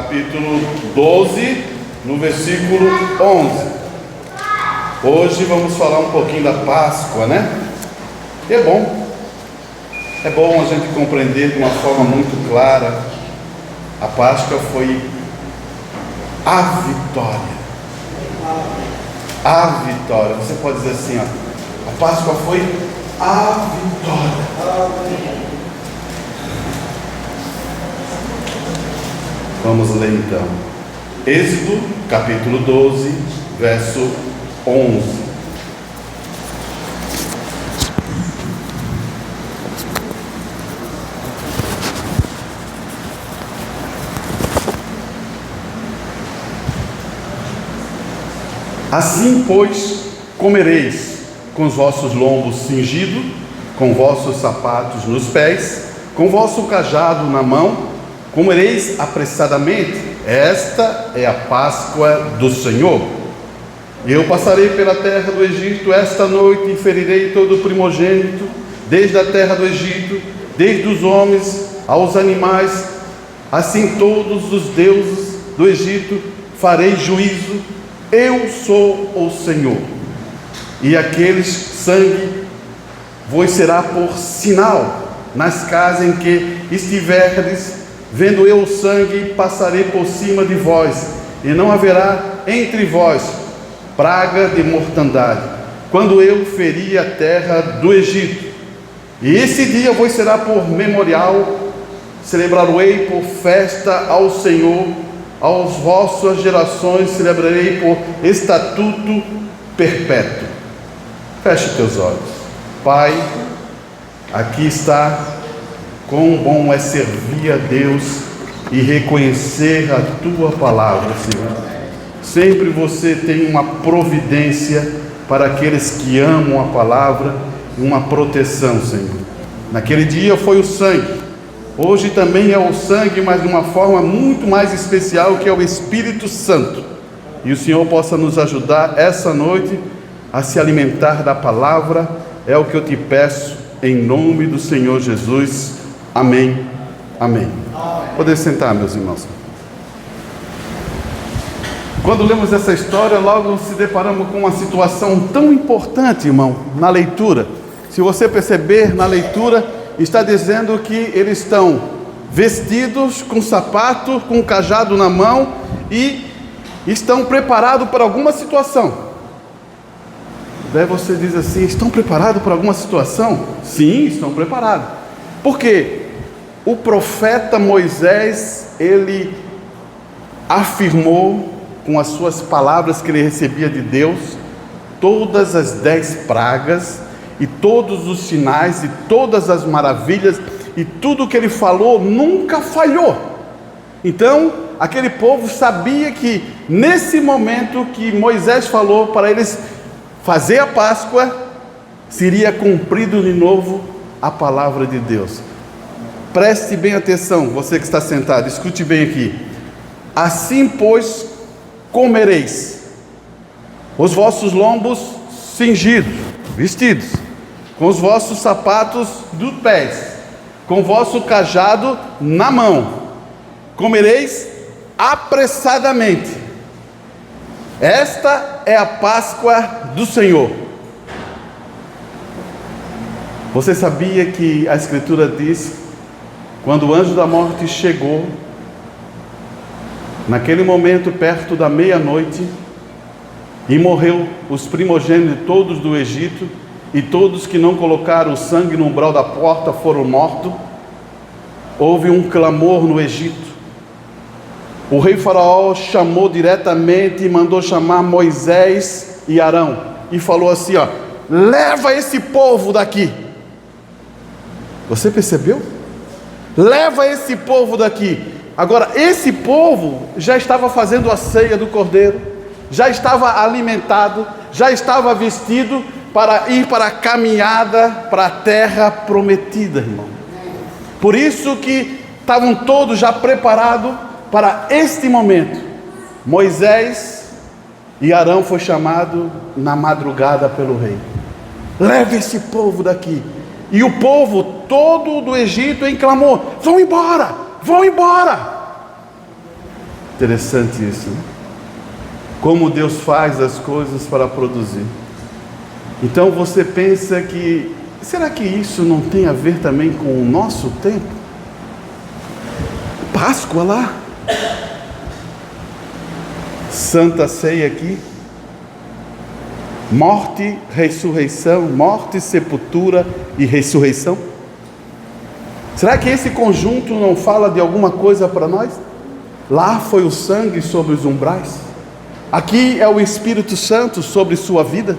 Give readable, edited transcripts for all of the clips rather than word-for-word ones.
capítulo 12, no versículo 11. Hoje vamos falar um pouquinho da Páscoa, né? E é bom a gente compreender de uma forma muito clara. A Páscoa foi a vitória. A vitória. Você pode dizer assim, ó, a Páscoa foi a vitória. Vamos ler então. Êxodo, capítulo 12, verso 11. Assim, pois, comereis com os vossos lombos cingidos, com vossos sapatos nos pés, com vosso cajado na mão, comereis apressadamente. Esta é a Páscoa do Senhor. Eu passarei pela terra do Egito esta noite e ferirei todo o primogênito, desde a terra do Egito, desde os homens aos animais, assim todos os deuses do Egito farei juízo. Eu sou o Senhor. E aqueles sangue vos será por sinal nas casas em que estiverdes. Vendo eu o sangue, passarei por cima de vós, e não haverá entre vós praga de mortandade, quando eu ferir a terra do Egito. E esse dia vos será por memorial, celebrarei por festa ao Senhor, aos vossas gerações celebrarei por estatuto perpétuo. Feche teus olhos. Pai, aqui está. Quão bom é servir a Deus e reconhecer a Tua palavra, Senhor. Sempre você tem uma providência para aqueles que amam a palavra, uma proteção, Senhor. Naquele dia foi o sangue, hoje também é o sangue, mas de uma forma muito mais especial, que é o Espírito Santo. E o Senhor possa nos ajudar essa noite a se alimentar da palavra, é o que eu te peço, em nome do Senhor Jesus. Amém, amém. Poder sentar, meus irmãos. Quando lemos essa história, logo se deparamos com uma situação tão importante, irmão, na leitura. Se você perceber na leitura, está dizendo que eles estão vestidos com sapato, com cajado na mão e estão preparados para alguma situação. Daí você diz assim: estão preparados para alguma situação? Sim, estão preparados. Por quê? O profeta Moisés, ele afirmou com as suas palavras que ele recebia de Deus, todas as 10 pragas e todos os sinais e todas as maravilhas, e tudo que ele falou nunca falhou. Então, aquele povo sabia que nesse momento que Moisés falou para eles fazer a Páscoa, seria cumprido de novo a palavra de Deus. Preste bem atenção, você que está sentado, escute bem aqui. Assim, pois, comereis os vossos lombos cingidos, vestidos, com os vossos sapatos dos pés, com o vosso cajado na mão, comereis apressadamente. Esta é a Páscoa do Senhor. Você sabia que a Escritura diz, quando o anjo da morte chegou, naquele momento perto da meia-noite, e morreu os primogênitos todos do Egito, e todos que não colocaram o sangue no umbral da porta foram mortos. Houve um clamor no Egito. O rei Faraó chamou diretamente e mandou chamar Moisés e Arão, e falou assim: leva esse povo daqui. Você percebeu? Leva esse povo daqui. Agora, esse povo já estava fazendo a ceia do cordeiro, já estava alimentado, já estava vestido para ir para a caminhada para a terra prometida, irmão. Por isso que estavam todos já preparados para este momento. Moisés e Arão foi chamado na madrugada pelo rei: leve esse povo daqui. E o povo todo do Egito clamou: vão embora, vão embora. Interessante isso, né? Como Deus faz as coisas para produzir. Então você pensa que, será que isso não tem a ver também com o nosso tempo? Páscoa lá, Santa Ceia aqui, morte, ressurreição, morte, sepultura e ressurreição. Será que esse conjunto não fala de alguma coisa para nós? Lá foi o sangue sobre os umbrais, aqui é o Espírito Santo sobre sua vida.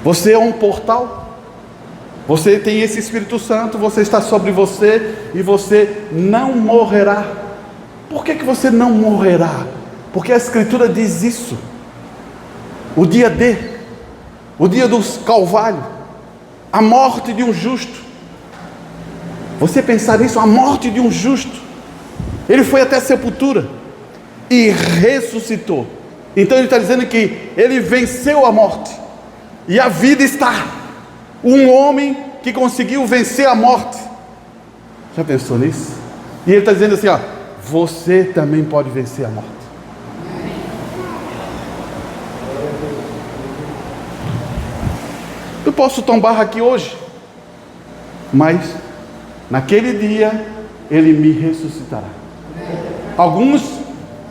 Você é um portal, você tem esse Espírito Santo, você está sobre você e você não morrerá. Por que você não morrerá? Porque a Escritura diz isso. O dia do Calvário, a morte de um justo. Você pensar nisso, a morte de um justo. Ele foi até a sepultura e ressuscitou. Então ele está dizendo que ele venceu a morte e a vida está. Um homem que conseguiu vencer a morte. Já pensou nisso? E ele está dizendo assim, ó, você também pode vencer a morte. Eu posso tombar aqui hoje, mas naquele dia ele me ressuscitará. Alguns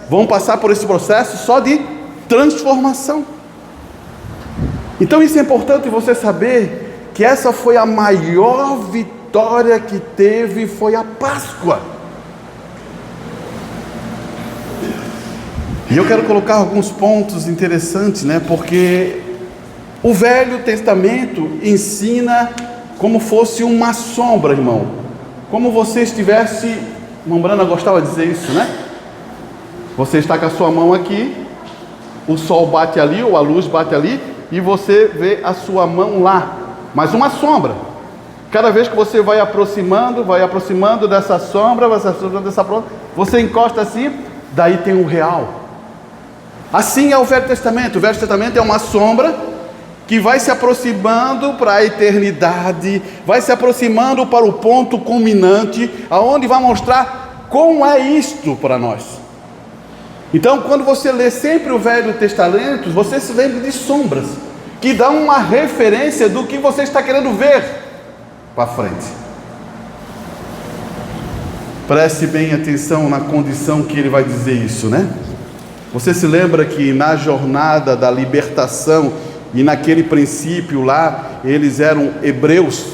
vão passar por esse processo só de transformação. Então isso é importante você saber que essa foi a maior vitória que teve, foi a Páscoa. E eu quero colocar alguns pontos interessantes, né? Porque o Velho Testamento ensina como fosse uma sombra, irmão. Como você estivesse, irmão Brana gostava de dizer isso, né? Você está com a sua mão aqui, o sol bate ali, ou a luz bate ali, e você vê a sua mão lá, mas uma sombra. Cada vez que você vai aproximando dessa sombra, você encosta assim, daí tem o real. Assim é o Velho Testamento. O Velho Testamento é uma sombra que vai se aproximando para a eternidade, vai se aproximando para o ponto culminante, aonde vai mostrar como é isto para nós. Então, quando você lê sempre o Velho Testamento, você se lembra de sombras, que dão uma referência do que você está querendo ver para frente. Preste bem atenção na condição que ele vai dizer isso, né? Você se lembra que na jornada da libertação, e naquele princípio lá, eles eram hebreus,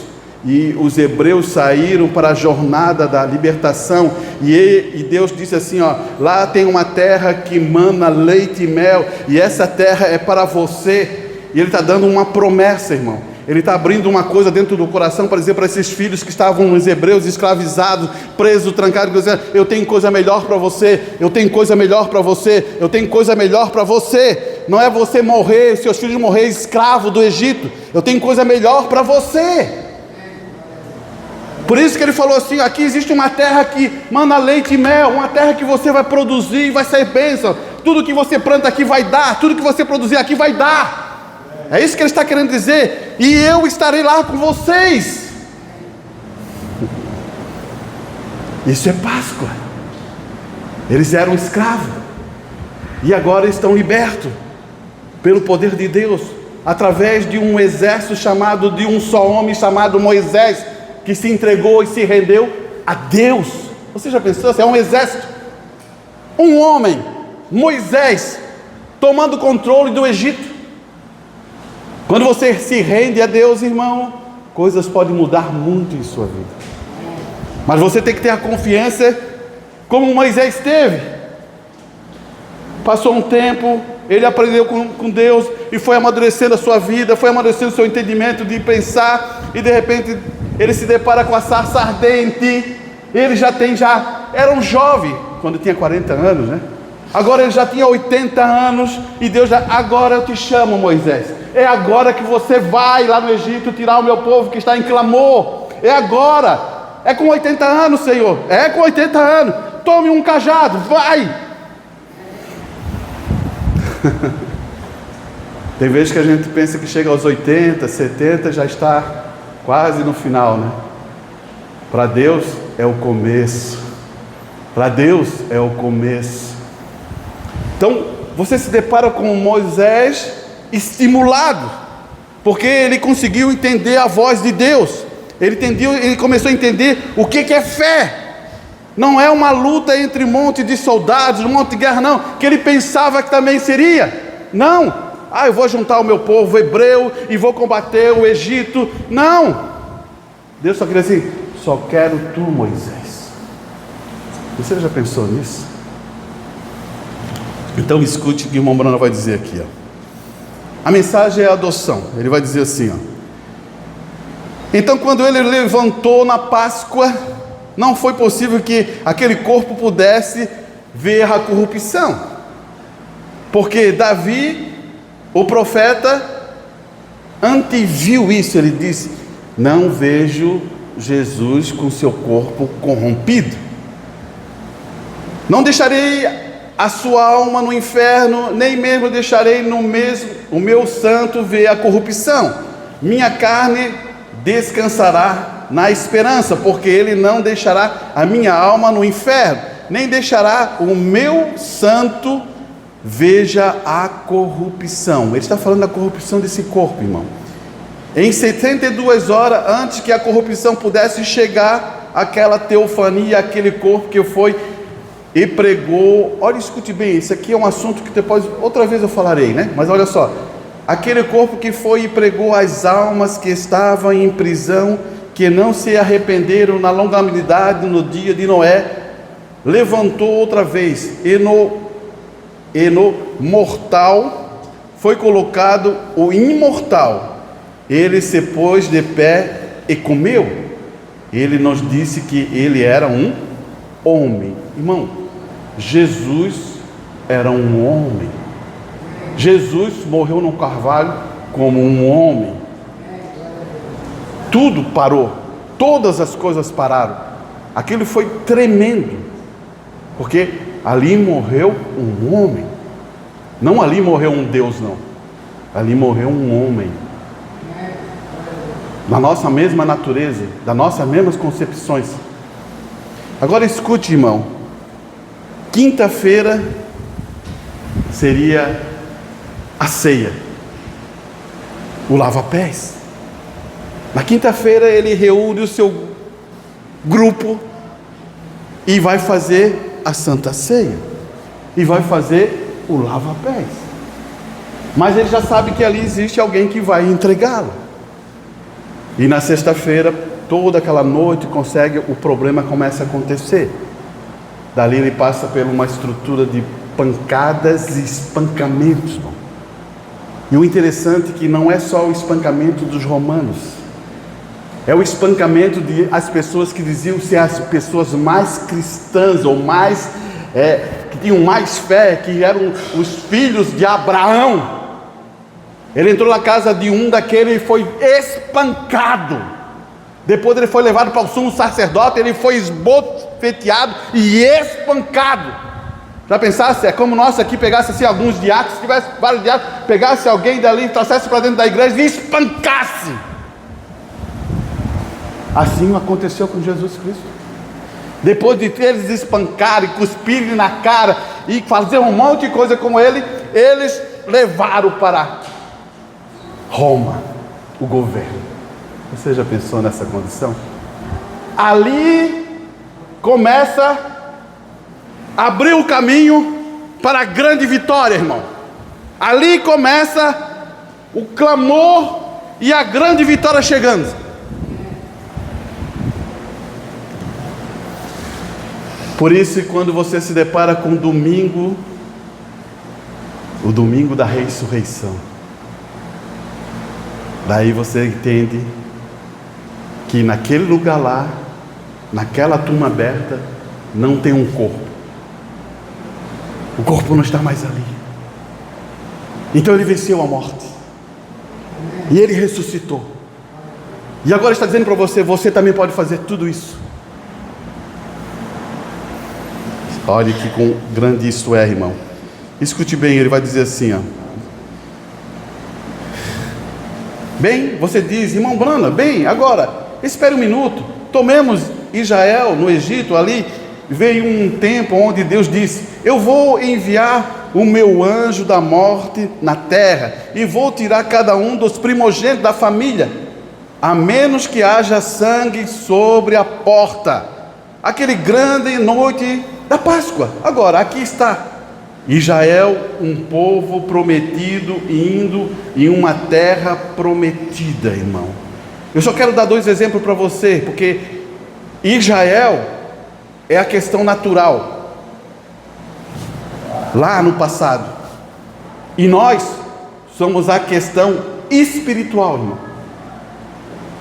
e os hebreus saíram para a jornada da libertação, e Deus disse assim, ó, lá tem uma terra que mana leite e mel, e essa terra é para você. E ele está dando uma promessa, irmão. Ele está abrindo uma coisa dentro do coração para dizer para esses filhos que estavam os hebreus escravizados, presos, trancados, dizendo, eu tenho coisa melhor para você, eu tenho coisa melhor para você, eu tenho coisa melhor para você. Não é você morrer, seus filhos morrer escravo do Egito, eu tenho coisa melhor para você. Por isso que ele falou assim, aqui existe uma terra que mana leite e mel, uma terra que você vai produzir e vai sair bênção. Tudo que você planta aqui vai dar, tudo que você produzir aqui vai dar. É isso que ele está querendo dizer. E eu estarei lá com vocês. Isso é Páscoa. Eles eram escravos e agora estão libertos pelo poder de Deus, através de um exército chamado, de um só homem chamado Moisés, que se entregou e se rendeu a Deus. Você já pensou? É um exército, um homem, Moisés, tomando controle do Egito. Quando você se rende a Deus, irmão, coisas podem mudar muito em sua vida. Mas você tem que ter a confiança, como Moisés teve. Passou um tempo, ele aprendeu com Deus, e foi amadurecendo a sua vida, foi amadurecendo o seu entendimento de pensar, e de repente ele se depara com a sarça ardente. Ele era um jovem, quando tinha 40 anos, né? Agora ele já tinha 80 anos, e Deus agora eu te chamo, Moisés. É agora que você vai lá no Egito tirar o meu povo que está em clamor. É agora. É com 80 anos, Senhor. É com 80 anos. Tome um cajado, vai. Tem vezes que a gente pensa que chega aos 80, 70, já está quase no final, né? Para Deus é o começo. Para Deus é o começo. Então, você se depara com Moisés estimulado, porque ele conseguiu entender a voz de Deus. Ele começou a entender o que é fé. Não é uma luta entre um monte de soldados, um monte de guerra, não, que ele pensava que também seria. Não, eu vou juntar o meu povo hebreu e vou combater o Egito. Não, Deus só queria assim: só quero tu, Moisés. Você já pensou nisso? Então escute o que o irmão Bruno vai dizer aqui, ó. A mensagem é a adoção. Ele vai dizer assim, ó: então, quando ele levantou na Páscoa, não foi possível que aquele corpo pudesse ver a corrupção, porque Davi, o profeta, anteviu isso. Ele disse: não vejo Jesus com seu corpo corrompido. Não deixarei a sua alma no inferno, nem mesmo deixarei o meu santo ver a corrupção. Minha carne descansará na esperança, porque ele não deixará a minha alma no inferno, nem deixará o meu santo veja a corrupção. Ele está falando da corrupção desse corpo, irmão. Em 72 horas antes que a corrupção pudesse chegar, aquela teofania, aquele corpo que foi e pregou. Olha, escute bem, isso aqui é um assunto que depois, outra vez eu falarei, né? Mas olha só, aquele corpo que foi e pregou as almas que estavam em prisão, que não se arrependeram na longanimidade no dia de Noé, levantou outra vez, e no mortal foi colocado o imortal. Ele se pôs de pé e comeu. Ele nos disse que ele era um homem. Irmão, Jesus era um homem. Jesus morreu no Carvalho como um homem. Tudo parou, todas as coisas pararam. Aquilo foi tremendo, porque ali morreu um homem. Não ali morreu um Deus, não. Ali morreu um homem. Da nossa mesma natureza, das nossas mesmas concepções. Agora escute, irmão. Quinta-feira seria a ceia, o lava-pés. Na quinta-feira ele reúne o seu grupo e vai fazer a Santa Ceia, e vai fazer o lava-pés. Mas ele já sabe que ali existe alguém que vai entregá-lo. E na sexta-feira, toda aquela noite, o problema começa a acontecer. Dali ele passa por uma estrutura de pancadas e espancamentos. E o interessante é que não é só o espancamento dos romanos, é o espancamento de as pessoas que diziam ser as pessoas mais cristãs, ou mais, que tinham mais fé, que eram os filhos de Abraão. Ele entrou na casa de um daquele e foi espancado. Depois ele foi levado para o sumo sacerdote, ele foi esbofeteado e espancado. Já pensasse? É como nós aqui pegasse assim alguns diáconos, se tivesse vários diáconos, pegasse alguém dali, trouxesse para dentro da igreja e espancasse. Assim aconteceu com Jesus Cristo. Depois de eles espancarem, cuspirem na cara e fazer um monte de coisa com ele, eles levaram para Roma, o governo. Você já pensou nessa condição? Ali começa a abrir o caminho para a grande vitória, irmão. Ali começa o clamor e a grande vitória chegando. Por isso, quando você se depara com o domingo da ressurreição, daí você entende que naquele lugar lá, naquela tumba aberta, não tem um corpo. O corpo não está mais ali. Então ele venceu a morte. E ele ressuscitou. E agora está dizendo para você, você também pode fazer tudo isso. Olha que com grande isto é, irmão. Escute bem, ele vai dizer assim, ó. Bem, você diz, irmão Brana, bem, agora, espere um minuto. Tomemos Israel no Egito, ali veio um tempo onde Deus disse: eu vou enviar o meu anjo da morte na terra, e vou tirar cada um dos primogênitos da família, a menos que haja sangue sobre a porta. Aquele grande noite da Páscoa. Agora, aqui está Israel, um povo prometido, indo em uma terra prometida, irmão. Eu só quero dar 2 exemplos para você, porque Israel é a questão natural, lá no passado, e nós somos a questão espiritual, irmão.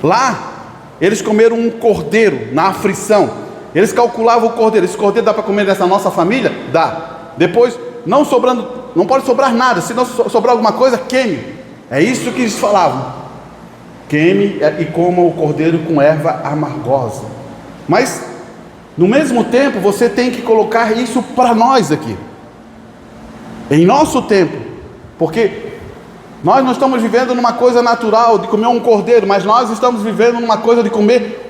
Lá, eles comeram um cordeiro na aflição, eles calculavam o cordeiro, esse cordeiro dá para comer nessa nossa família? Dá. Depois, não pode sobrar nada, se não sobrar alguma coisa, queime. É isso que eles falavam: queime e coma o cordeiro com erva amargosa. Mas, no mesmo tempo, você tem que colocar isso para nós aqui, em nosso tempo, porque nós não estamos vivendo numa coisa natural de comer um cordeiro, mas nós estamos vivendo numa coisa de comer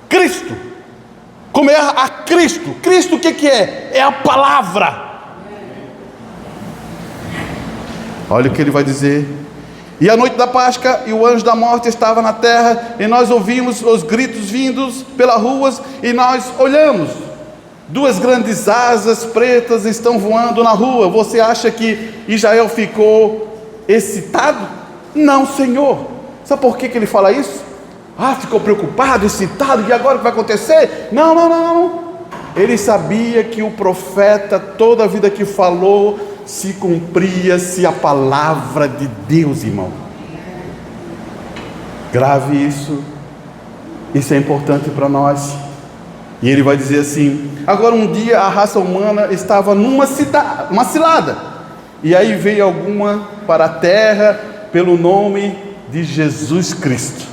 Cristo, comer a Cristo. Cristo o que é? É a palavra. Olha o que ele vai dizer: e a noite da Páscoa, e o anjo da morte estava na terra, e nós ouvimos os gritos vindos pelas ruas, e nós olhamos, 2 grandes asas pretas estão voando na rua. Você acha que Israel ficou excitado? Não, Senhor. Sabe por que ele fala isso? Ficou preocupado, excitado, e agora o que vai acontecer? Não. Ele sabia que o profeta, toda a vida que falou, se cumpria-se a palavra de Deus, irmão. Grave isso é importante para nós. E ele vai dizer assim: agora um dia a raça humana estava numa cilada, e aí veio alguma para a terra pelo nome de Jesus Cristo.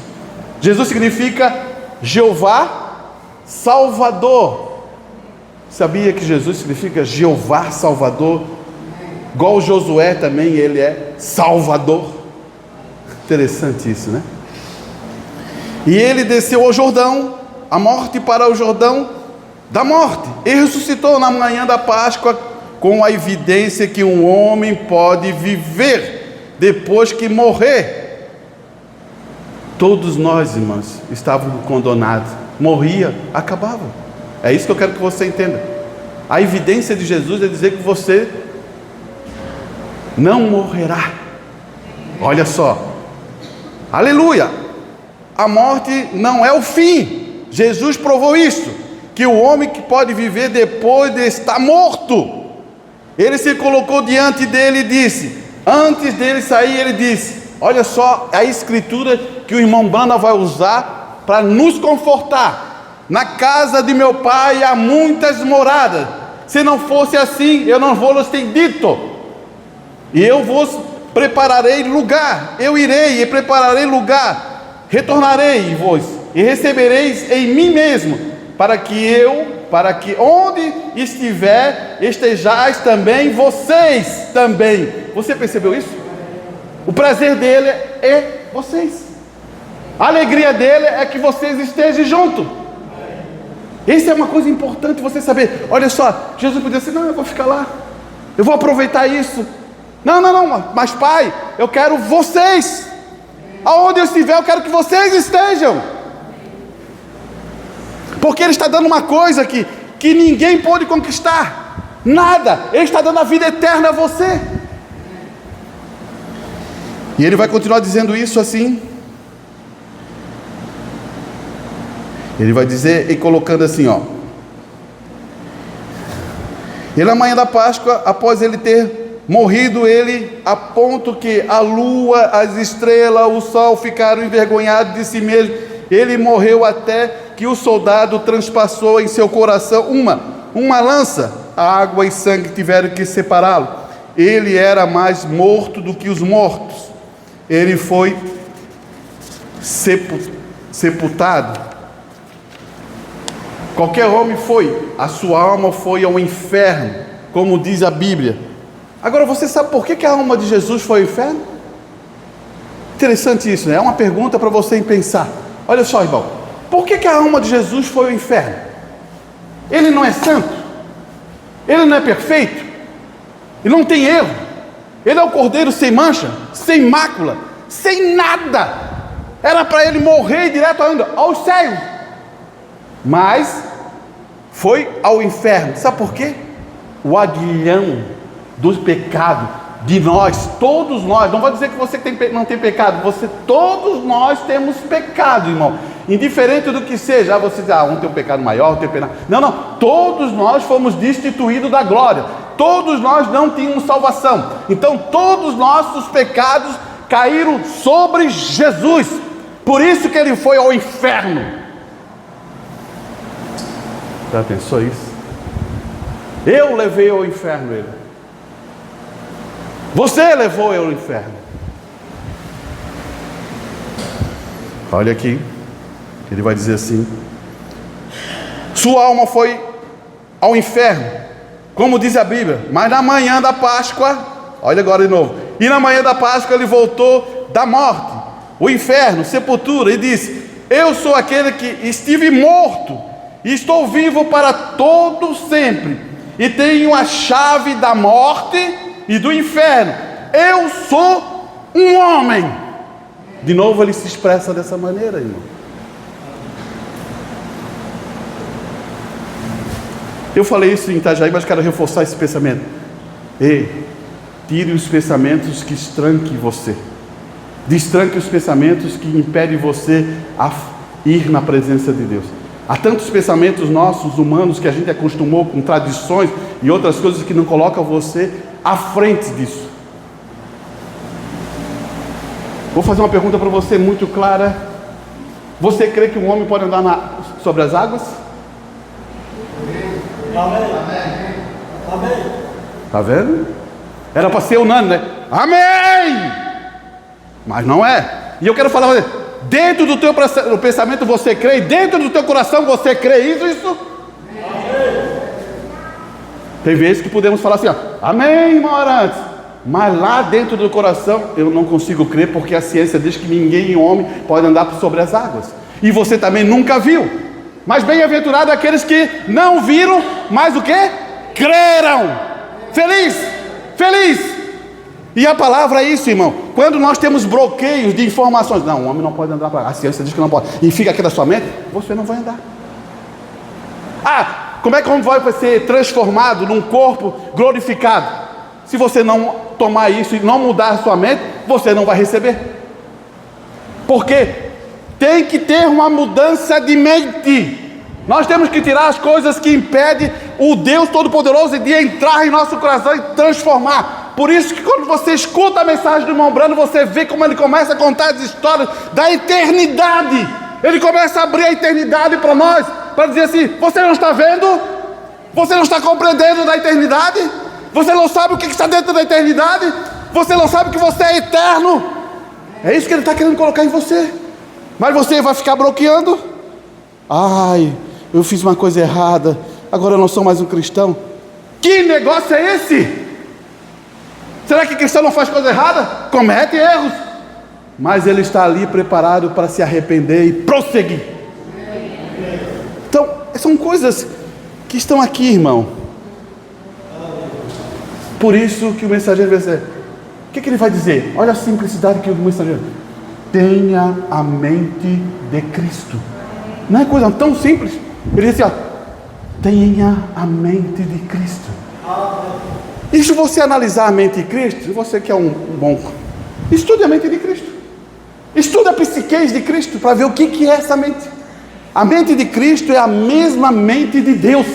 Jesus significa Jeová Salvador. Sabia que Jesus significa Jeová Salvador? Igual Josué também, ele é Salvador. Interessante isso, né? E ele desceu ao Jordão, a morte, para o Jordão da morte, e ressuscitou na manhã da Páscoa, com a evidência que um homem pode viver depois que morrer. Todos nós, irmãos, estávamos condenados. Morria, acabava. É isso que eu quero que você entenda. A evidência de Jesus é dizer que você não morrerá. Olha só, aleluia. A morte não é o fim. Jesus provou isso, que o homem que pode viver depois de estar morto. Ele se colocou diante dele e disse, antes dele sair, ele disse: olha só a escritura que o irmão Banda vai usar para nos confortar: na casa de meu pai há muitas moradas, se não fosse assim, eu não vou-lhes ter dito. E eu vos prepararei lugar, eu irei e prepararei lugar, retornarei-vos e recebereis em mim mesmo, para que onde estiver, estejais também vocês também. Você percebeu isso? O prazer dele é vocês, a alegria dele é que vocês estejam juntos. Isso é uma coisa importante você saber. Olha só, Jesus podia dizer: não, eu vou ficar lá, eu vou aproveitar isso. Não, mas pai, eu quero vocês. Aonde eu estiver, eu quero que vocês estejam. Porque ele está dando uma coisa que ninguém pode conquistar. Nada. Ele está dando a vida eterna a você. E ele vai continuar dizendo isso assim. Ele vai dizer e colocando assim, ó: e na manhã da Páscoa, após ele ter morrido, ele, a ponto que a lua, as estrelas, o sol ficaram envergonhados de si mesmo, ele morreu até que o soldado transpassou em seu coração uma lança. A água e sangue tiveram que separá-lo. Ele era mais morto do que os mortos. Ele foi sepultado. Qualquer homem foi, a sua alma foi ao inferno, como diz a Bíblia. Agora, você sabe por que a alma de Jesus foi ao inferno? Interessante isso, né? É uma pergunta para você pensar. Olha só, irmão, por que a alma de Jesus foi ao inferno? Ele não é santo? Ele não é perfeito? Ele não tem erro. Ele é o cordeiro sem mancha, sem mácula, sem nada. Era para ele morrer direto ainda aos céus. Mas foi ao inferno. Sabe por quê? O aguilhão do pecado de nós, todos nós, não vou dizer que você não tem pecado, todos nós temos pecado, irmão, indiferente do que seja. Você diz, um tem um pecado maior, outro tem pecado. Não, todos nós fomos destituídos da glória, todos nós não tínhamos salvação, então todos nossos pecados caíram sobre Jesus, por isso que ele foi ao inferno. Já pensou isso? Eu levei ao inferno ele. Você levou eu ao inferno. Olha aqui, ele vai dizer assim: sua alma foi ao inferno, como diz a Bíblia, mas na manhã da Páscoa, olha agora de novo, e na manhã da Páscoa ele voltou da morte, o inferno, sepultura, e disse: eu sou aquele que estive morto, e estou vivo para todo sempre, e tenho a chave da morte e do inferno. Eu sou um homem. De novo ele se expressa dessa maneira, irmão. Eu falei isso em Itajaí, mas quero reforçar esse pensamento. Tire os pensamentos que estranquem você. Destranque os pensamentos que impedem você a ir na presença de Deus. Há tantos pensamentos nossos, humanos, que a gente acostumou com tradições e outras coisas que não colocam você à frente disso. Vou fazer uma pergunta para você muito clara. Você crê que um homem pode andar sobre as águas? Amém. Está vendo? Era para ser unânime, né? Amém! Mas não é. E eu quero falar para você, dentro do teu pensamento você crê, e dentro do teu coração você crê isso? Amém. Tem vezes que podemos falar assim, amém, irmão Arantes, mas lá dentro do coração eu não consigo crer, porque a ciência diz que ninguém, homem, pode andar sobre as águas, e você também nunca viu. Mas bem-aventurado aqueles que não viram, mas o que? Creram. Feliz. E a palavra é isso, irmão. Quando nós temos bloqueios de informações, não, o homem não pode andar para lá, a ciência diz que não pode, e fica aqui na sua mente, você não vai andar. Como é que o homem vai ser transformado num corpo glorificado? Se você não tomar isso e não mudar a sua mente, você não vai receber. Porque tem que ter uma mudança de mente. Nós temos que tirar as coisas que impedem o Deus Todo-Poderoso de entrar em nosso coração e transformar. Por isso que quando você escuta a mensagem do irmão Brando, você vê como ele começa a contar as histórias da eternidade. Ele começa a abrir a eternidade para nós, para dizer assim, você não está vendo? Você não está compreendendo da eternidade? Você não sabe o que está dentro da eternidade? Você não sabe que você é eterno? É isso que ele está querendo colocar em você. Mas você vai ficar bloqueando. Eu fiz uma coisa errada, agora eu não sou mais um cristão. Que negócio é esse? Será que cristão não faz coisa errada? Comete erros, mas ele está ali preparado para se arrepender e prosseguir. Então, são coisas que estão aqui, irmão. Por isso que o mensageiro vai dizer, o que ele vai dizer? Olha a simplicidade que o mensageiro: tenha a mente de Cristo. Não é coisa tão simples. Ele diz assim, tenha a mente de Cristo. E se você analisar a mente de Cristo, você que é um bom, estude a mente de Cristo. Estude a psique de Cristo para ver o que é essa mente. A mente de Cristo é a mesma mente de Deus.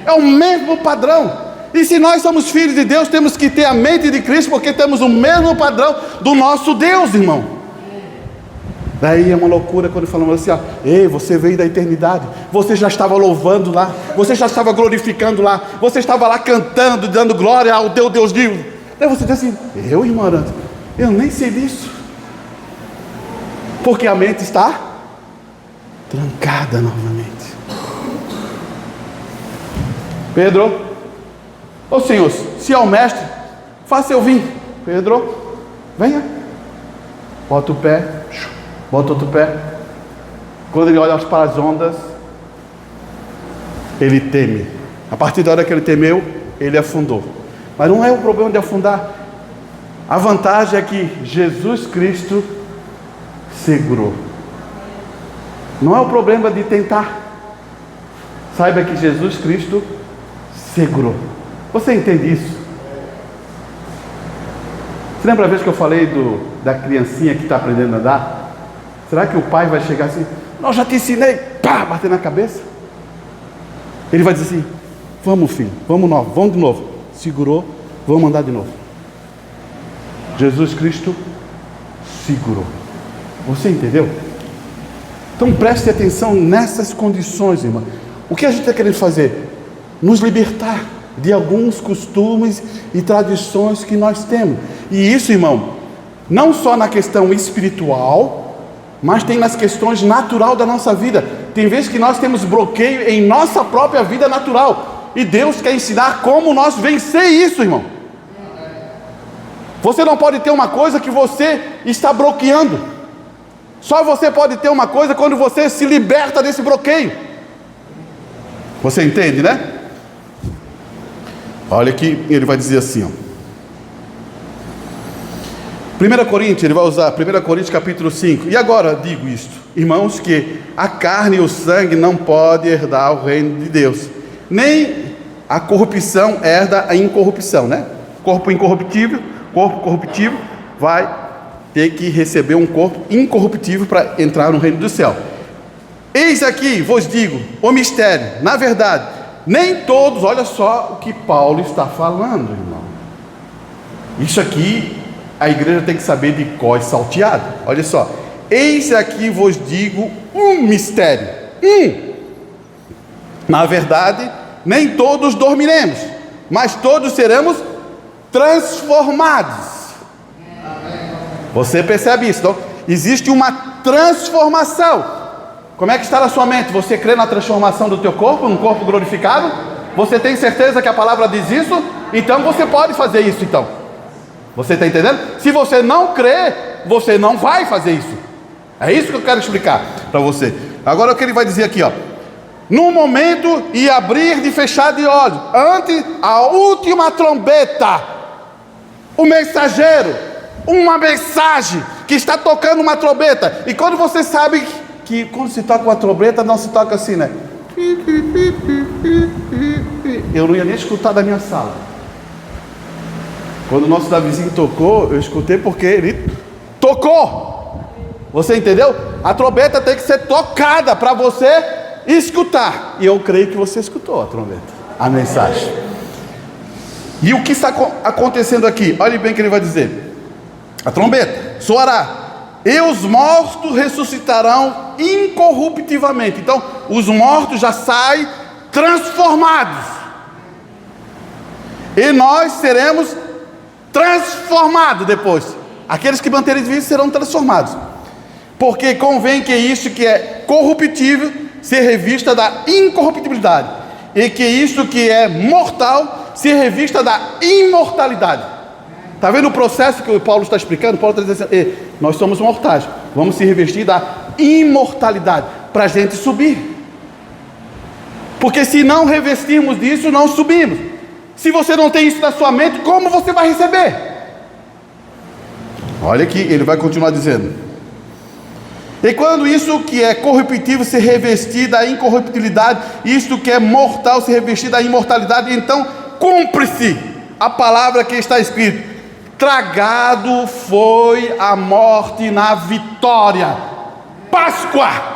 É o mesmo padrão. E se nós somos filhos de Deus, temos que ter a mente de Cristo, porque temos o mesmo padrão do nosso Deus, irmão. Daí é uma loucura quando falamos assim, você veio da eternidade, você já estava louvando lá, você já estava glorificando lá, você estava lá cantando, dando glória ao teu Deus vivo. Daí você diz assim, irmão Arantes, eu nem sei disso, porque a mente está trancada novamente. Pedro, Senhor, se é o mestre, faça eu vir. Pedro, venha, bota o pé, bota outro pé. Quando ele olha para as ondas, ele teme. A partir da hora que ele temeu, ele afundou. Mas não é o problema de afundar. A vantagem é que Jesus Cristo segurou. Não é o problema de tentar. Saiba que Jesus Cristo segurou. Você entende isso? Você lembra a vez que eu falei da criancinha que está aprendendo a andar? Será que o pai vai chegar assim, não, já te ensinei, pá, bater na cabeça? Ele vai dizer assim, vamos filho, vamos de novo. Segurou, vamos andar de novo. Jesus Cristo segurou. Você entendeu? Então preste atenção nessas condições, irmão. O que a gente está querendo fazer? Nos libertar de alguns costumes e tradições que nós temos. E isso, irmão, não só na questão espiritual, mas tem nas questões natural da nossa vida. Tem vezes que nós temos bloqueio em nossa própria vida natural. E Deus quer ensinar como nós vencer isso, irmão. Você não pode ter uma coisa que você está bloqueando. Só você pode ter uma coisa quando você se liberta desse bloqueio. Você entende, né? Olha que ele vai dizer assim, ó. 1 Coríntios, ele vai usar 1 Coríntios capítulo 5. E agora digo isto, irmãos, que a carne e o sangue não podem herdar o reino de Deus. Nem a corrupção herda a incorrupção, né? Corpo corruptível vai ter que receber um corpo incorruptível para entrar no reino do céu. Eis aqui, vos digo, o mistério. Na verdade, nem todos, olha só o que Paulo está falando, irmão. Isso aqui, a igreja tem que saber de cor e salteado. Olha só. Eis aqui, vos digo, um mistério. Na verdade, nem todos dormiremos, mas todos seremos transformados. Você percebe isso, não? Existe uma transformação. Como é que está na sua mente? Você crê na transformação do teu corpo, num corpo glorificado? Você tem certeza que a palavra diz isso? Então você pode fazer isso, então. Você está entendendo? Se você não crê, você não vai fazer isso. É isso que eu quero explicar para você. Agora o que ele vai dizer aqui, ó. No momento e abrir de fechar de olhos, ante a última trombeta, o mensageiro, uma mensagem que está tocando uma trombeta. E quando você sabe que quando se toca uma trombeta, não se toca assim, né? Eu não ia nem escutar da minha sala. Quando o nosso Davizinho tocou, eu escutei porque ele tocou. Você entendeu? A trombeta tem que ser tocada para você escutar. E eu creio que você escutou a trombeta, a mensagem. E o que está acontecendo aqui? Olhe bem o que ele vai dizer. A trombeta soará, e os mortos ressuscitarão incorruptivelmente. Então, os mortos já saem transformados. E nós seremos transformados depois. Aqueles que manterem vivos serão transformados. Porque convém que isso que é corruptível se revista da incorruptibilidade. E que isso que é mortal se revista da imortalidade. Está vendo o processo que o Paulo está explicando? Paulo está dizendo assim, nós somos mortais, vamos se revestir da imortalidade, para a gente subir. Porque se não revestirmos disso, não subimos. Se você não tem isso na sua mente, como você vai receber? Olha aqui, ele vai continuar dizendo. E quando isso que é corruptível se revestir da incorruptibilidade, isto que é mortal se revestir da imortalidade, então cumpre-se a palavra que está escrita: tragado foi a morte na vitória. Páscoa!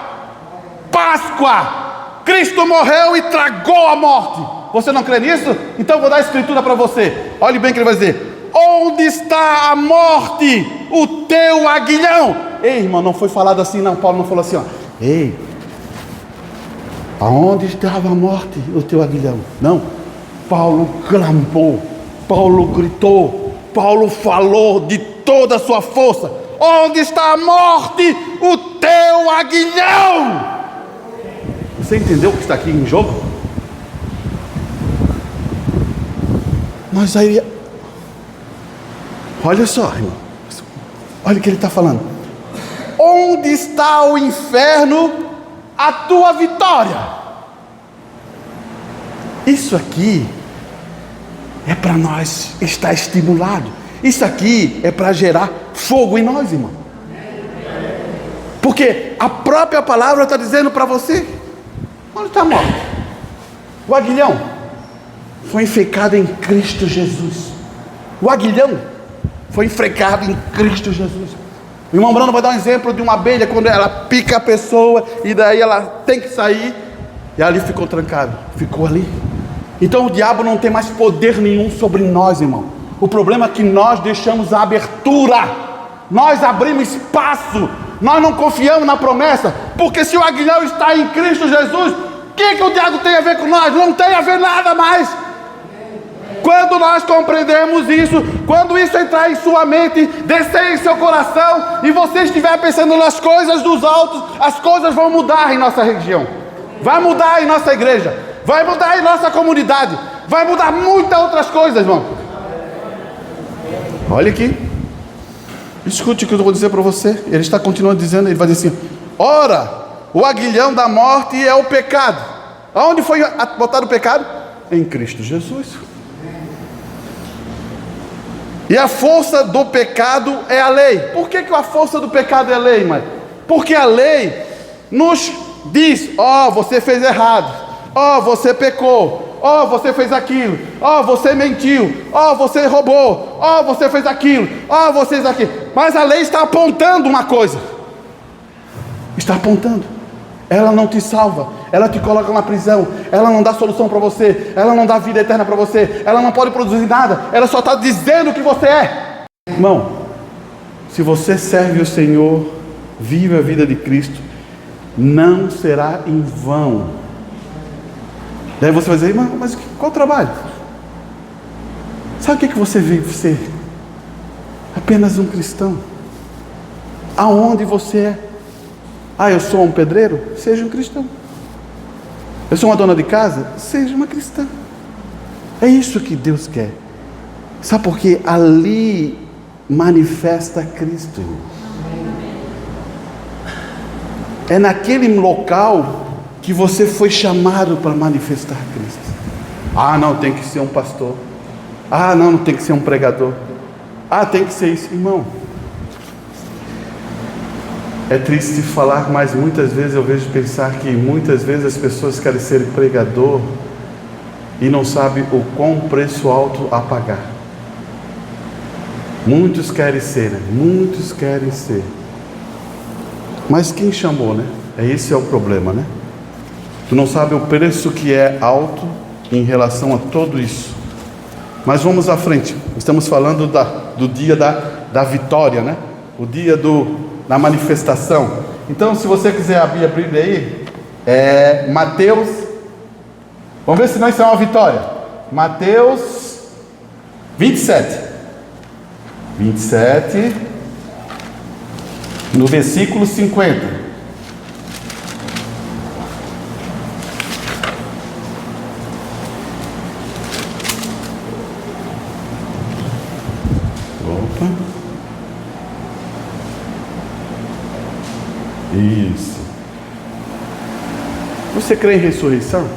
Cristo morreu e tragou a morte. Você não crê nisso? Então vou dar a escritura para você. Olhe bem o que ele vai dizer. Onde está a morte, o teu aguilhão? Ei, irmão, não foi falado assim não. Paulo não falou assim, ó. Ei, aonde estava a morte, o teu aguilhão? Não. Paulo clamou, Paulo gritou, Paulo falou de toda a sua força. Onde está a morte, o teu aguilhão? Você entendeu o que está aqui em jogo? Mas aí, olha só, irmão, olha o que ele está falando. Onde está o inferno, a tua vitória? Isso aqui é para nós estar estimulado. Isso aqui é para gerar fogo em nós, irmão. Porque a própria palavra está dizendo para você: onde está morto? O aguilhão foi enfecado em Cristo Jesus. O aguilhão foi enfecado em Cristo Jesus. O irmão Bruno vai dar um exemplo de uma abelha, quando ela pica a pessoa e daí ela tem que sair, e ali ficou trancado, ficou ali. Então o diabo não tem mais poder nenhum sobre nós, irmão. O problema é que nós deixamos a abertura, nós abrimos espaço, nós não confiamos na promessa, porque se o aguilhão está em Cristo Jesus, o que o diabo tem a ver com nós? Não tem a ver nada mais. Quando nós compreendemos isso, quando isso entrar em sua mente, descer em seu coração, e você estiver pensando nas coisas dos altos, as coisas vão mudar em nossa região, vai mudar em nossa igreja, vai mudar em nossa comunidade, vai mudar muitas outras coisas, irmão. Olha aqui, escute o que eu vou dizer para você. Ele está continuando dizendo, ele vai dizer assim: ora, o aguilhão da morte é o pecado. Aonde foi botado o pecado? Em Cristo Jesus. E a força do pecado é a lei. Por que a força do pecado é a lei, mãe? Porque a lei nos diz: ó, você fez errado, ó, você pecou, ó, você fez aquilo, ó, você mentiu, ó, você roubou, ó, você fez aquilo, ó, você fez aquilo. Mas a lei está apontando uma coisa. Está apontando. Ela não te salva, ela te coloca na prisão, ela não dá solução para você, ela não dá vida eterna para você, ela não pode produzir nada, ela só está dizendo o que você é. Irmão, se você serve o Senhor, vive a vida de Cristo, não será em vão. Daí você vai dizer: irmão, mas qual o trabalho? Sabe o que você veio ser? Apenas um cristão. Aonde você é? Ah, eu sou um pedreiro? Seja um cristão. Eu sou uma dona de casa? Seja uma cristã. É isso que Deus quer. Sabe por quê? Ali manifesta Cristo. É naquele local que você foi chamado para manifestar Cristo. Ah, não, tem que ser um pastor. Ah, não tem que ser um pregador. Ah, tem que ser isso. Irmão, é triste falar, mas muitas vezes eu vejo pensar que muitas vezes as pessoas querem ser pregador e não sabem o quão preço alto a pagar. Muitos querem ser, né? Muitos querem ser. Mas quem chamou, né? Esse é o problema, né? Tu não sabe o preço que é alto em relação a tudo isso. Mas vamos à frente. Estamos falando do dia da vitória, né? O dia da manifestação. Então, se você quiser abrir a Bíblia aí, Mateus, vamos ver se não isso é uma vitória. Mateus 27, no versículo 50. Isso. Você crê em ressurreição?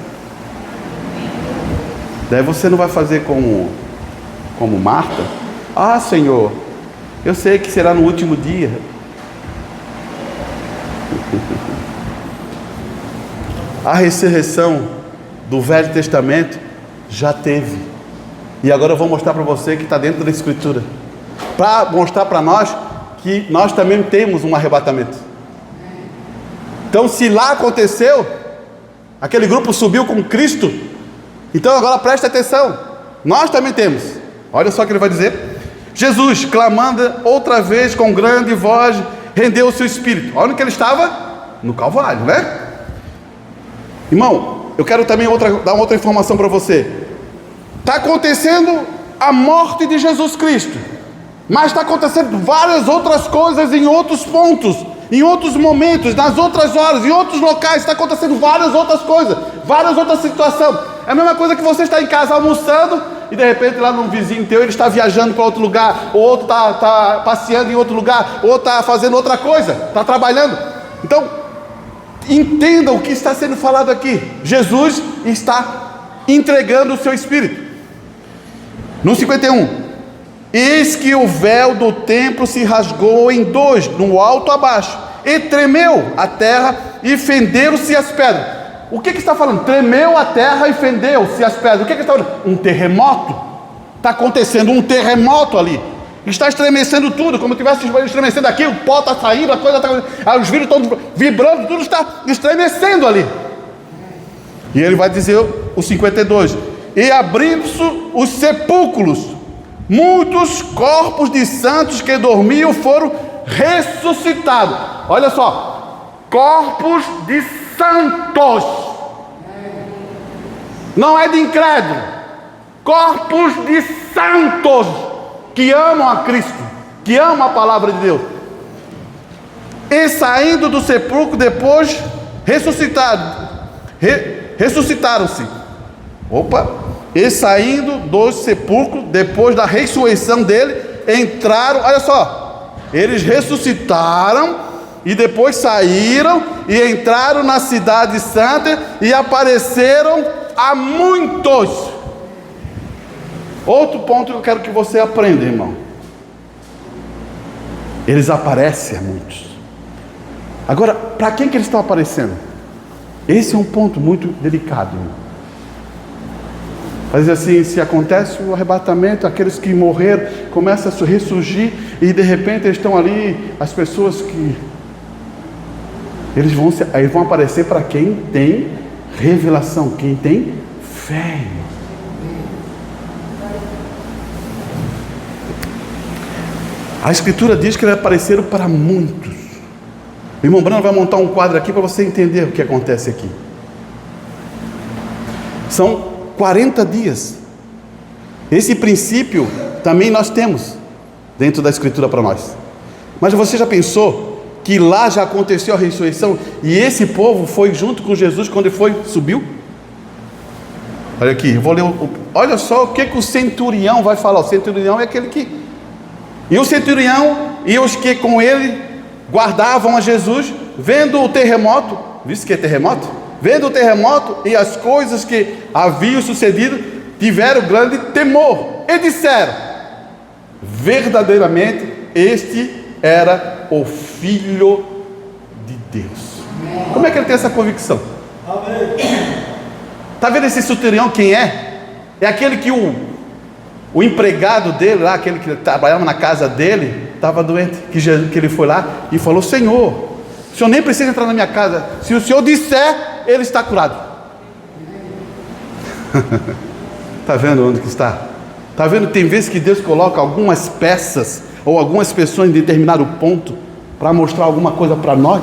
Daí você não vai fazer como Marta. Ah, Senhor, eu sei que será no último dia. A ressurreição do Velho Testamento já teve. E agora eu vou mostrar para você que está dentro da Escritura, para mostrar para nós que nós também temos um arrebatamento. Então, se lá aconteceu, aquele grupo subiu com Cristo, então agora preste atenção, nós também temos. Olha só o que ele vai dizer: Jesus, clamando outra vez com grande voz, rendeu o seu espírito. Olha onde que ele estava? No Calvário, né? Irmão, eu quero também dar outra informação para você. Está acontecendo a morte de Jesus Cristo, mas está acontecendo várias outras coisas em outros pontos, em outros momentos, nas outras horas, em outros locais. Está acontecendo várias outras coisas, várias outras situações. É a mesma coisa que você está em casa almoçando e de repente lá no vizinho teu ele está viajando para outro lugar, o outro está passeando em outro lugar, o outro está fazendo outra coisa, está trabalhando. Então, entenda o que está sendo falado aqui. Jesus está entregando o seu espírito. No 51, eis que o véu do templo se rasgou em dois, no alto abaixo, e tremeu a terra e fenderam-se as pedras. O que está falando? Tremeu a terra e fendeu-se as pedras. O que está falando? Um terremoto. Está acontecendo um terremoto ali. Está estremecendo tudo, como se estivesse estremecendo aqui, o pó está saindo, a coisa está, os vidros estão vibrando, tudo está estremecendo ali. E ele vai dizer o 52, e abrindo-se os sepulcros, muitos corpos de santos que dormiam foram ressuscitados. Olha só, corpos de santos, não é de incrédulo, corpos de santos, que amam a Cristo, que amam a palavra de Deus, e saindo do sepulcro depois ressuscitaram-se. E saindo do sepulcro depois da ressurreição dele, entraram, olha só, eles ressuscitaram e depois saíram e entraram na cidade santa e apareceram a muitos. Outro ponto que eu quero que você aprenda, irmão. Eles aparecem a muitos. Agora, para quem que eles estão aparecendo? Esse é um ponto muito delicado, irmão. Mas assim, se acontece o arrebatamento, aqueles que morreram começam a ressurgir e de repente eles estão ali, as pessoas que eles vão aparecer para quem tem revelação, quem tem fé. A Escritura diz que eles apareceram para muitos. O irmão Bruno vai montar um quadro aqui para você entender o que acontece aqui. São 40 dias. Esse princípio também nós temos dentro da Escritura para nós. Mas você já pensou que lá já aconteceu a ressurreição e esse povo foi junto com Jesus quando ele subiu? Olha aqui, eu vou ler. Olha só o que o centurião vai falar. O centurião é aquele que... E o centurião e os que com ele guardavam a Jesus, vendo o terremoto, visto que é terremoto? Vendo o terremoto e as coisas que haviam sucedido, tiveram grande temor e disseram: verdadeiramente este era o Filho de Deus. Como é que ele tem essa convicção? Está vendo esse centurião quem é? É aquele que o empregado dele lá, aquele que trabalhava na casa dele, estava doente, que ele foi lá e falou: Senhor, o Senhor nem precisa entrar na minha casa, se o Senhor disser, ele está curado. Está vendo onde que está? Está vendo? Tem vezes que Deus coloca algumas peças ou algumas pessoas em determinado ponto para mostrar alguma coisa para nós.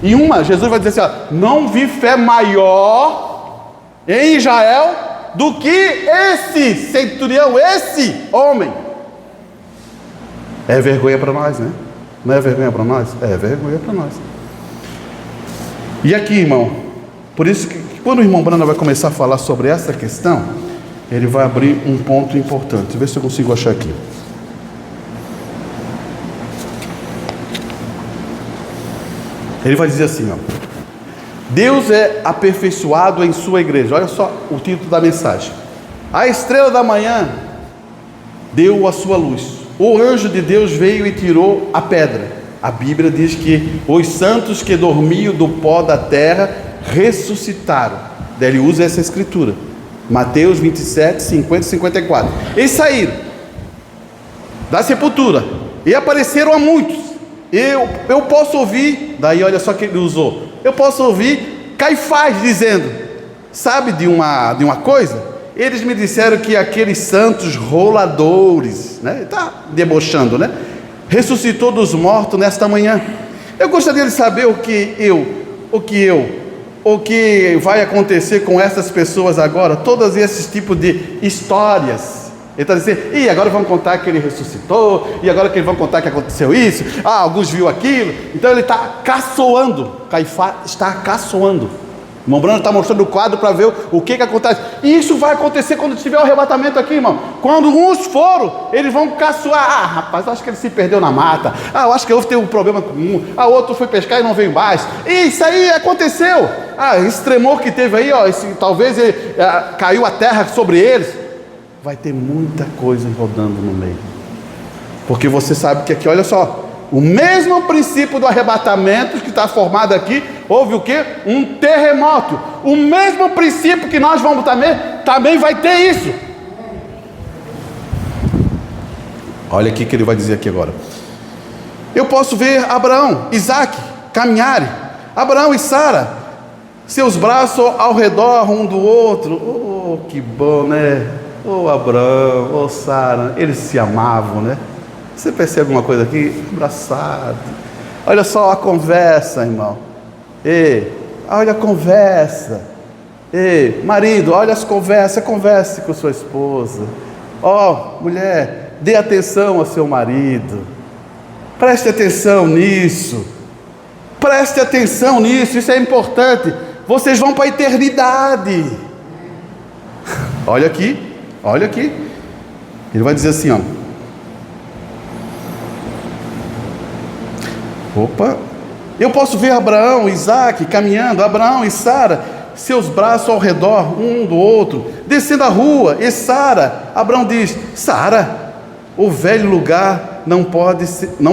E Jesus vai dizer assim: ó, não vi fé maior em Israel do que esse centurião, esse homem. É vergonha para nós, né? Não é vergonha para nós? É vergonha para nós. E aqui, irmão, por isso que quando o irmão Brana vai começar a falar sobre essa questão, ele vai abrir um ponto importante. Deixa eu ver se eu consigo achar aqui. Ele vai dizer assim, ó: Deus é aperfeiçoado em sua igreja. Olha só o título da mensagem: a estrela da manhã deu a sua luz. O anjo de Deus veio e tirou a pedra. A Bíblia diz que os santos que dormiam do pó da terra ressuscitaram. Daí ele usa essa escritura, Mateus 27, 50 e 54. Eles saíram da sepultura e apareceram a muitos. Eu posso ouvir, daí olha só que ele usou, eu posso ouvir Caifás dizendo: sabe de uma coisa? Eles me disseram que aqueles santos roladores, né? Está debochando, né? Ressuscitou dos mortos nesta manhã. Eu gostaria de saber o que vai acontecer com essas pessoas agora, todos esses tipos de histórias. Ele está dizendo: e agora vão contar que ele ressuscitou, e agora que eles vão contar que aconteceu isso, alguns viu aquilo. Então ele está caçoando, Caifás está caçoando. O irmão Bruno está mostrando o quadro para ver o que acontece. E isso vai acontecer quando tiver o arrebatamento aqui, irmão. Quando uns foram, eles vão caçoar. Rapaz, eu acho que ele se perdeu na mata. Eu acho que houve um problema com um. Outro foi pescar e não veio mais. E isso aí aconteceu. Esse tremor que teve aí, talvez caiu a terra sobre eles. vai ter muita coisa rodando no meio. Porque você sabe que aqui, olha só, o mesmo princípio do arrebatamento que está formado aqui, houve o quê? Um terremoto. O mesmo princípio que nós vamos também vai ter isso. Olha aqui que ele vai dizer aqui agora. Eu posso ver Abraão, Isaac caminharem, Abraão e Sara, seus braços ao redor um do outro. Oh, que bom, né? Oh, Abraão, oh, Sara, eles se amavam, né? Você percebe alguma coisa aqui? Abraçado. Olha só a conversa, irmão. Ei, olha a conversa. Ei, marido, olha as conversas. Converse com sua esposa. Ó, mulher, dê atenção ao seu marido. Preste atenção nisso. Preste atenção nisso. Isso é importante. Vocês vão para a eternidade. Olha aqui. Olha aqui. Ele vai dizer assim, ó. Opa, eu posso ver Abraão, Isaac caminhando, Abraão e Sara, seus braços ao redor um do outro, descendo a rua, e Sara, Abraão diz, Sara, o velho lugar não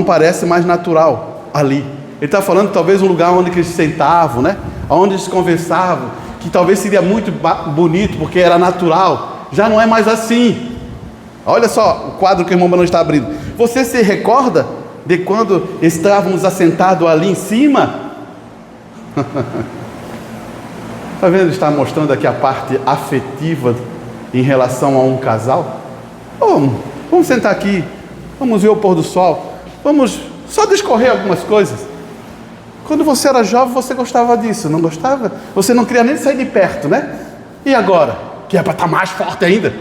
parece mais natural ali. Ele está falando talvez um lugar onde eles sentavam, né? Onde eles conversavam, que talvez seria muito bonito, porque era natural, já não é mais assim. Olha só o quadro que o irmão Bruno está abrindo. Você se recorda de quando estávamos assentados ali em cima? Está vendo? Ele está mostrando aqui a parte afetiva em relação a um casal. Oh, vamos sentar aqui, vamos ver o pôr do sol, vamos só discorrer algumas coisas. Quando você era jovem, você gostava disso, não gostava? Você não queria nem sair de perto, né? E agora? Que é para estar mais forte ainda?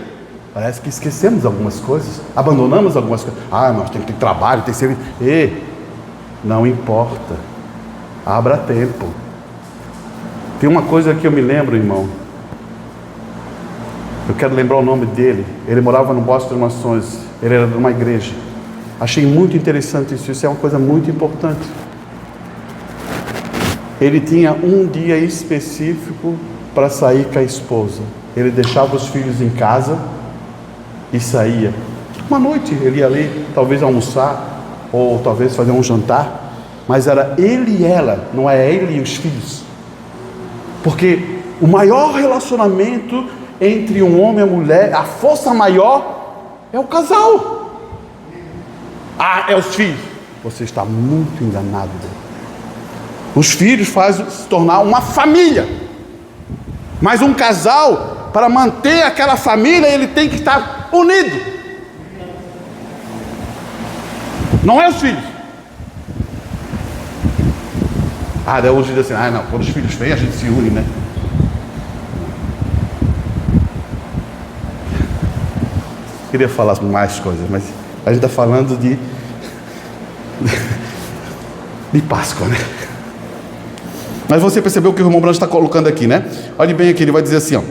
Parece que esquecemos algumas coisas, abandonamos algumas coisas. Nós temos que ter trabalho, tem que ser... não importa, abra tempo. Tem uma coisa que eu me lembro, irmão. Eu quero lembrar o nome dele. Ele morava no Bosque das Nações, ele era de uma igreja. Achei muito interessante isso, isso é uma coisa muito importante. Ele tinha um dia específico para sair com a esposa. Ele deixava os filhos em casa e saía. Uma noite ele ia ali, talvez almoçar, ou talvez fazer um jantar, mas era ele e ela, não é ele e os filhos. Porque o maior relacionamento entre um homem e a mulher, a força maior é o casal. É os filhos. Você está muito enganado. Os filhos fazem se tornar uma família. Mas um casal, para manter aquela família, ele tem que estar unido. Não é os filhos. Daí hoje diz assim, não, quando os filhos vêm a gente se une, né? Queria falar mais coisas, mas a gente está falando de Páscoa, né? Mas você percebeu o que o irmão Branco está colocando aqui, né? Olhe bem aqui, ele vai dizer assim, ó.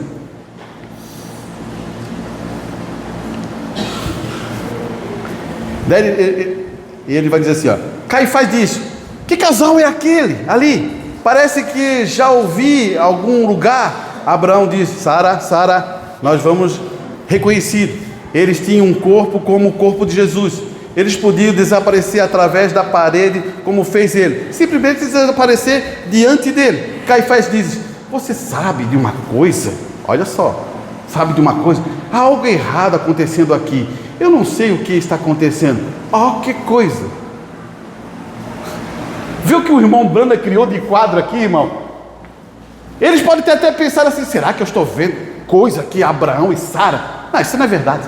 E ele vai dizer assim, ó. Caifás diz, que casal é aquele ali? Parece que já ouvi algum lugar. Abraão diz, Sara, nós vamos reconhecer. Eles tinham um corpo como o corpo de Jesus. Eles podiam desaparecer através da parede, como fez ele. Simplesmente desaparecer diante dele. Caifás diz, você sabe de uma coisa? Olha só, sabe de uma coisa? Há algo errado acontecendo aqui. Eu não sei o que está acontecendo. Que coisa. Viu o que o irmão Branda criou de quadro aqui, irmão? Eles podem ter até pensado assim, será que eu estou vendo coisa aqui, Abraão e Sara? Não, isso não é verdade.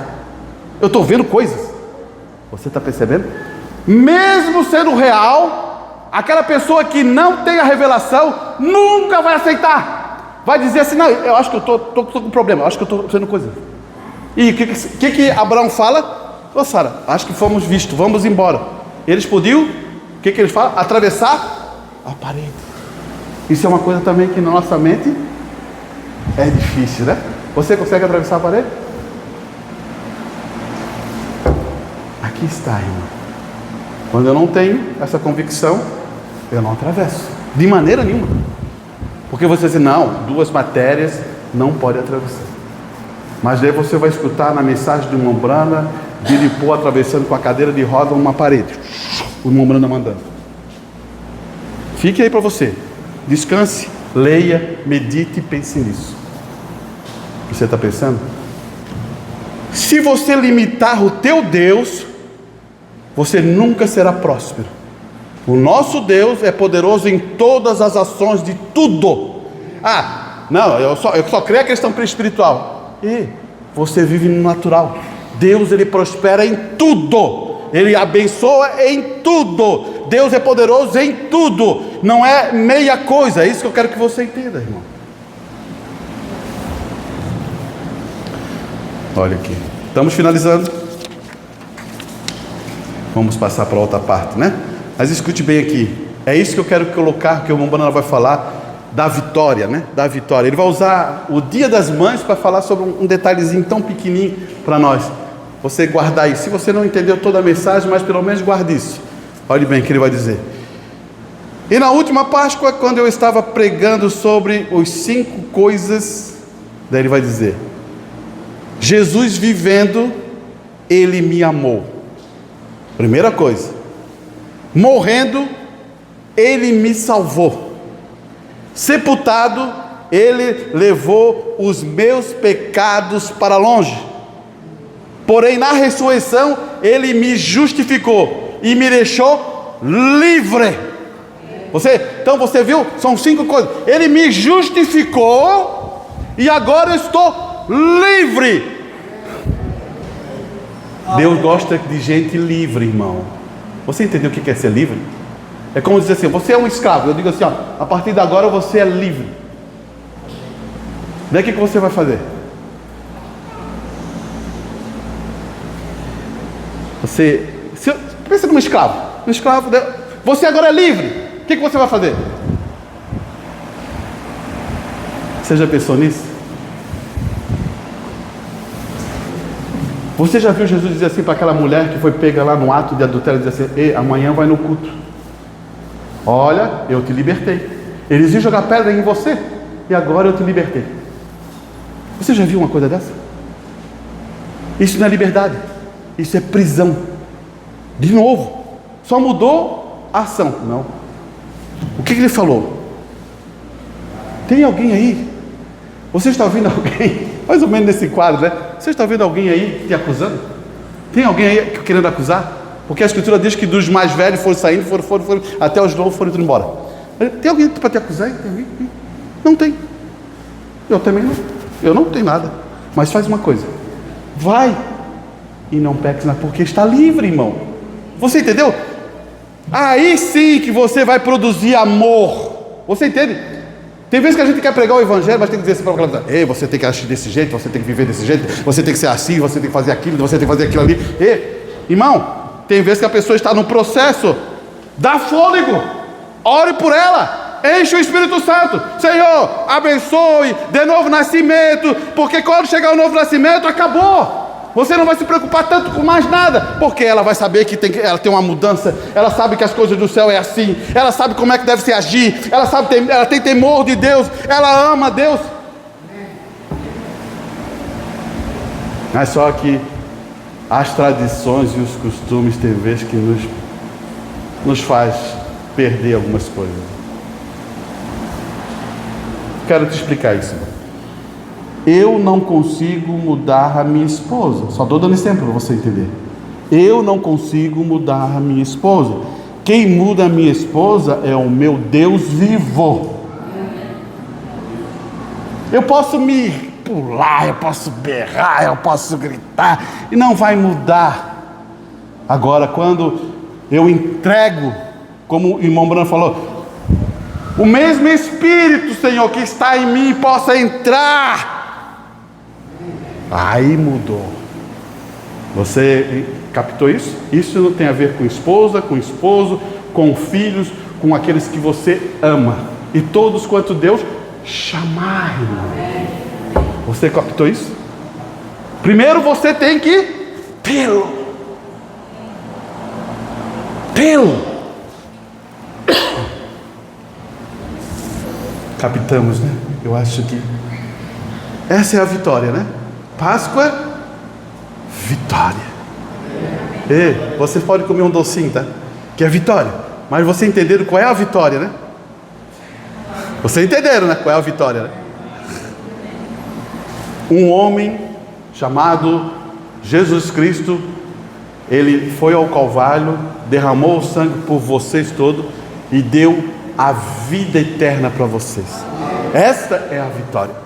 Eu estou vendo coisas. Você está percebendo? Mesmo sendo real, aquela pessoa que não tem a revelação nunca vai aceitar. Vai dizer assim, não, eu acho que eu estou com problema, eu acho que eu estou fazendo coisa. E o que Abraão fala? Sara, acho que fomos vistos, vamos embora. Eles podiam, o que eles falam? Atravessar a parede. Isso é uma coisa também que na nossa mente é difícil, né? Você consegue atravessar a parede? Aqui está, irmão. Quando eu não tenho essa convicção, eu não atravesso, de maneira nenhuma. Porque você diz, não, duas matérias não podem atravessar. Mas daí você vai escutar na mensagem do irmão Brana, Biripô atravessando com a cadeira de roda uma parede. O irmão Brana mandando. Fique aí para você. Descanse, leia, medite e pense nisso. Você está pensando? Se você limitar o teu Deus, você nunca será próspero. O nosso Deus é poderoso em todas as ações de tudo. Não, eu só creio a questão espiritual. E você vive no natural. Deus, ele prospera em tudo. Ele abençoa em tudo. Deus é poderoso em tudo. Não é meia coisa. É isso que eu quero que você entenda, irmão. Olha aqui. Estamos finalizando. Vamos passar para outra parte, né? Mas escute bem aqui. É isso que eu quero colocar, que o irmão Banana vai falar da vitória, né? Da vitória. Ele vai usar o Dia das Mães para falar sobre um detalhezinho tão pequenininho para nós. Você guardar isso. Se você não entendeu toda a mensagem, mas pelo menos guarde isso. Olhe bem o que ele vai dizer. E na última Páscoa, quando eu estava pregando sobre os 5 coisas, daí ele vai dizer: Jesus vivendo, ele me amou. Primeira coisa. Morrendo, ele me salvou. Sepultado, ele levou os meus pecados para longe. Porém, na ressurreição, ele me justificou e me deixou livre. Então você viu? São 5 coisas. Ele me justificou e agora eu estou livre. Deus gosta de gente livre, irmão. Você entendeu o que é ser livre? É como dizer assim: você é um escravo. Eu digo assim, a partir de agora você é livre. Daí o que você vai fazer? Pensa num escravo. Um escravo, você agora é livre. O que você vai fazer? Você já pensou nisso? Você já viu Jesus dizer assim para aquela mulher que foi pega lá no ato de adultério, dizer assim: ei, amanhã vai no culto. Olha, eu te libertei. Eles iam jogar pedra em você e agora eu te libertei. Você já viu uma coisa dessa? Isso não é liberdade, isso é prisão. De novo, só mudou a ação. Não. O que ele falou? Tem alguém aí? Você está ouvindo alguém? Mais ou menos nesse quadro, né? Você está vendo alguém aí te acusando? Tem alguém aí querendo acusar? Porque a Escritura diz que dos mais velhos foram saindo, foram até os novos foram indo embora. Tem alguém para te acusar? Tem alguém? Não tem. Eu também não. Eu não tenho nada. Mas faz uma coisa: vai e não peques nada, porque está livre, irmão. Você entendeu? Aí sim que você vai produzir amor. Você entende? Tem vezes que a gente quer pregar o evangelho, mas tem que dizer assim para aquela pessoa: ei, você tem que agir desse jeito, você tem que viver desse jeito, você tem que ser assim, você tem que fazer aquilo, você tem que fazer aquilo ali. Ei, irmão, tem vezes que a pessoa está no processo. Dá fôlego, ore por ela, enche o Espírito Santo. Senhor, abençoe, dê novo nascimento, porque quando chegar o novo nascimento, acabou. Você não vai se preocupar tanto com mais nada, porque ela vai saber que ela tem uma mudança, ela sabe que as coisas do céu é assim, ela sabe como é que deve se agir, ela tem temor de Deus, ela ama Deus. Mas só que as tradições e os costumes tem vezes que nos faz perder algumas coisas. Quero te explicar isso. Eu não consigo mudar a minha esposa. Só estou dando exemplo para você entender. Eu não consigo mudar a minha esposa. Quem muda a minha esposa é o meu Deus vivo. Eu posso me pular, eu posso berrar, eu posso gritar, e não vai mudar. Agora, quando eu entrego, como o irmão Bruno falou, o mesmo Espírito, Senhor, que está em mim, possa entrar. Aí mudou. Você captou isso? Isso não tem a ver com esposa, com esposo, com filhos, com aqueles que você ama. E todos quanto Deus chamar. Você captou isso? Primeiro você tem que tê-lo. Captamos, né? Eu acho que essa é a vitória, né? Páscoa, vitória. E vocês podem comer um docinho, tá? Que é vitória. Mas vocês entenderam qual é a vitória, né? Vocês entenderam, né? Qual é a vitória, né? Um homem chamado Jesus Cristo, ele foi ao Calvário, derramou o sangue por vocês todos e deu a vida eterna para vocês. Esta é a vitória.